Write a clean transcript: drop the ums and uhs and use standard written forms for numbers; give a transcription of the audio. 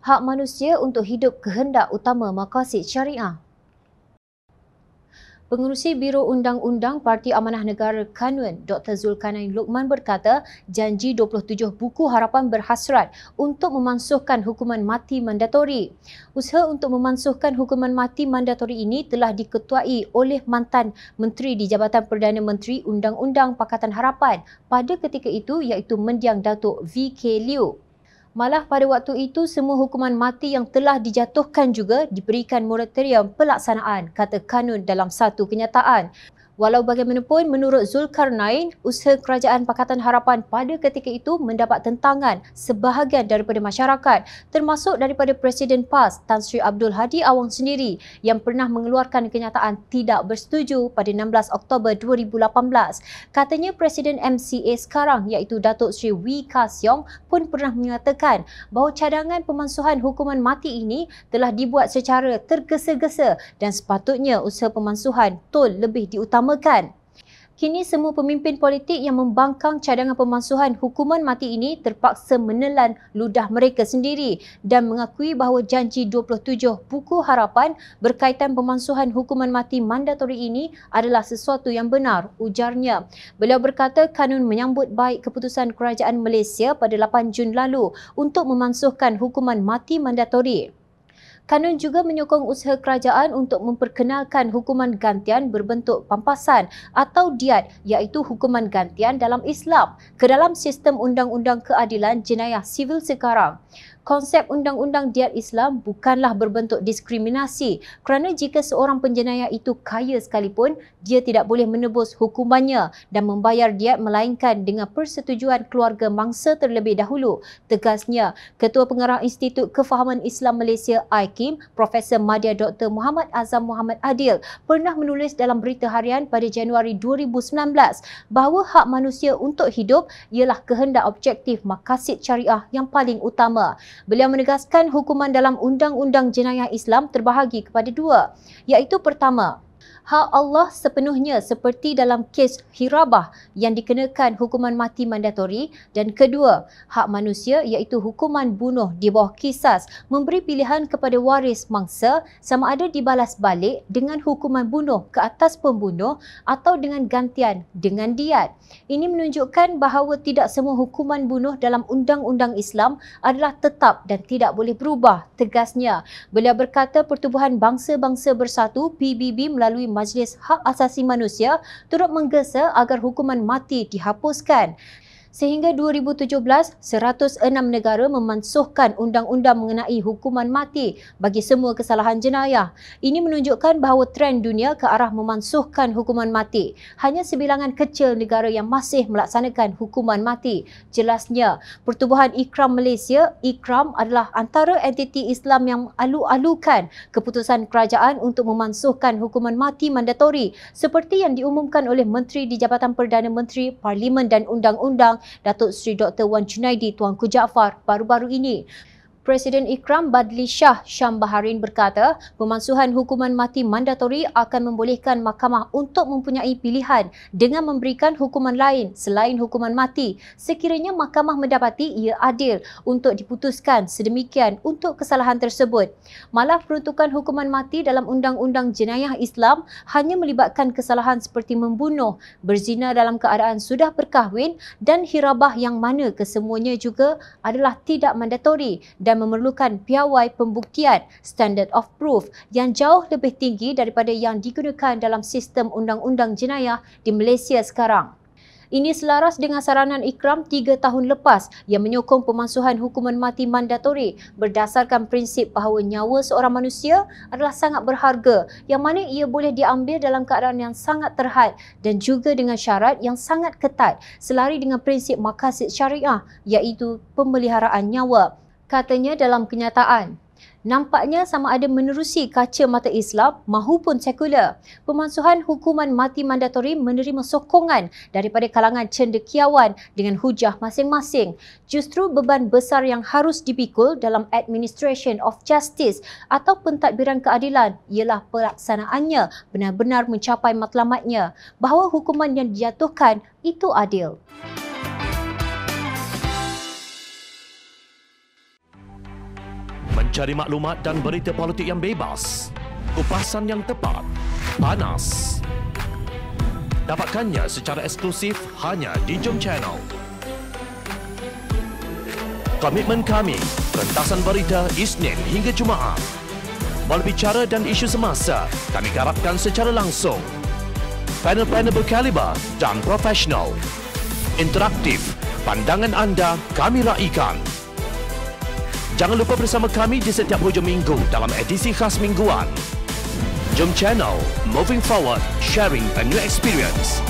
hak manusia untuk hidup kehendak utama maqasid syariah. Pengerusi Biro Undang-Undang Parti Amanah Negara Kanun, Dr. Zulkarnain Luqman berkata, janji 27 buku harapan berhasrat untuk memansuhkan hukuman mati mandatori. Usaha untuk memansuhkan hukuman mati mandatori ini telah diketuai oleh mantan Menteri di Jabatan Perdana Menteri Undang-Undang Pakatan Harapan pada ketika itu iaitu Mendiang Datuk V.K. Liew. Malah pada waktu itu semua hukuman mati yang telah dijatuhkan juga diberikan moratorium pelaksanaan, kata Kanun dalam satu kenyataan. Walau bagaimanapun, menurut Zulkarnain, usaha Kerajaan Pakatan Harapan pada ketika itu mendapat tentangan sebahagian daripada masyarakat, termasuk daripada Presiden PAS Tan Sri Abdul Hadi Awang sendiri yang pernah mengeluarkan kenyataan tidak bersetuju pada 16 Oktober 2018. Katanya Presiden MCA sekarang iaitu Datuk Sri Wee Ka Siong pun pernah menyatakan bahawa cadangan pemansuhan hukuman mati ini telah dibuat secara tergesa-gesa dan sepatutnya usaha pemansuhan tol lebih diutamakan. Kini semua pemimpin politik yang membangkang cadangan pemansuhan hukuman mati ini terpaksa menelan ludah mereka sendiri dan mengakui bahawa janji 27 buku harapan berkaitan pemansuhan hukuman mati mandatori ini adalah sesuatu yang benar, ujarnya. Beliau berkata Kanun menyambut baik keputusan Kerajaan Malaysia pada 8 Jun lalu untuk memansuhkan hukuman mati mandatori. Kanun juga menyokong usaha kerajaan untuk memperkenalkan hukuman gantian berbentuk pampasan atau diat iaitu hukuman gantian dalam Islam ke dalam sistem undang-undang keadilan jenayah sivil sekarang. Konsep undang-undang diat Islam bukanlah berbentuk diskriminasi kerana jika seorang penjenayah itu kaya sekalipun, dia tidak boleh menebus hukumannya dan membayar diat melainkan dengan persetujuan keluarga mangsa terlebih dahulu, tegasnya. Ketua Pengarah Institut Kefahaman Islam Malaysia IKIM, Profesor Madya Dr. Muhammad Azam Muhammad Adil pernah menulis dalam berita harian pada Januari 2019 bahawa hak manusia untuk hidup ialah kehendak objektif maqasid syariah yang paling utama. Beliau menegaskan hukuman dalam Undang-Undang Jenayah Islam terbahagi kepada dua, iaitu pertama, hak Allah sepenuhnya seperti dalam kes hirabah yang dikenakan hukuman mati mandatori, dan kedua, hak manusia iaitu hukuman bunuh di bawah kisas memberi pilihan kepada waris mangsa sama ada dibalas balik dengan hukuman bunuh ke atas pembunuh atau dengan gantian dengan diat. Ini menunjukkan bahawa tidak semua hukuman bunuh dalam Undang-Undang Islam adalah tetap dan tidak boleh berubah, tegasnya. Beliau berkata Pertubuhan Bangsa-Bangsa Bersatu PBB melalui Majlis Hak Asasi Manusia turut menggesa agar hukuman mati dihapuskan. Sehingga 2017, 106 negara memansuhkan undang-undang mengenai hukuman mati bagi semua kesalahan jenayah. Ini menunjukkan bahawa trend dunia ke arah memansuhkan hukuman mati. Hanya sebilangan kecil negara yang masih melaksanakan hukuman mati. Jelasnya, Pertubuhan Ikram Malaysia, Ikram adalah antara entiti Islam yang alu-alukan keputusan kerajaan untuk memansuhkan hukuman mati mandatori seperti yang diumumkan oleh Menteri di Jabatan Perdana Menteri, Parlimen dan Undang-Undang Datuk Seri Dr. Wan Junaidi Tuanku Jaafar baru-baru ini. Presiden Ikram Badli Shah Syam Baharin berkata, pemansuhan hukuman mati mandatori akan membolehkan mahkamah untuk mempunyai pilihan dengan memberikan hukuman lain selain hukuman mati sekiranya mahkamah mendapati ia adil untuk diputuskan sedemikian untuk kesalahan tersebut. Malah peruntukan hukuman mati dalam Undang-Undang Jenayah Islam hanya melibatkan kesalahan seperti membunuh, berzina dalam keadaan sudah berkahwin dan hirabah yang mana kesemuanya juga adalah tidak mandatori dan memerlukan piawai pembuktian standard of proof yang jauh lebih tinggi daripada yang digunakan dalam sistem undang-undang jenayah di Malaysia sekarang. Ini selaras dengan saranan Ikram 3 tahun lepas yang menyokong pemansuhan hukuman mati mandatori berdasarkan prinsip bahawa nyawa seorang manusia adalah sangat berharga yang mana ia boleh diambil dalam keadaan yang sangat terhad dan juga dengan syarat yang sangat ketat selari dengan prinsip maqasid syariah iaitu pemeliharaan nyawa. Katanya dalam kenyataan, nampaknya sama ada menerusi kaca mata Islam mahupun sekular, pemansuhan hukuman mati mandatori menerima sokongan daripada kalangan cendekiawan dengan hujah masing-masing. Justru beban besar yang harus dipikul dalam administration of justice atau pentadbiran keadilan ialah pelaksanaannya benar-benar mencapai matlamatnya, bahawa hukuman yang dijatuhkan itu adil. Cari maklumat dan berita politik yang bebas. Kupasan yang tepat. Panas. Dapatkannya secara eksklusif hanya di Jom Channel. Komitmen kami, rentasan berita Isnin hingga Jumaat. Berbicara dan isu semasa, kami garapkan secara langsung. Panel-panel berkaliber dan profesional. Interaktif, pandangan anda kami raikan. Jangan lupa bersama kami di setiap hujung minggu dalam edisi khas mingguan. Jom Channel, moving forward, sharing a new experience.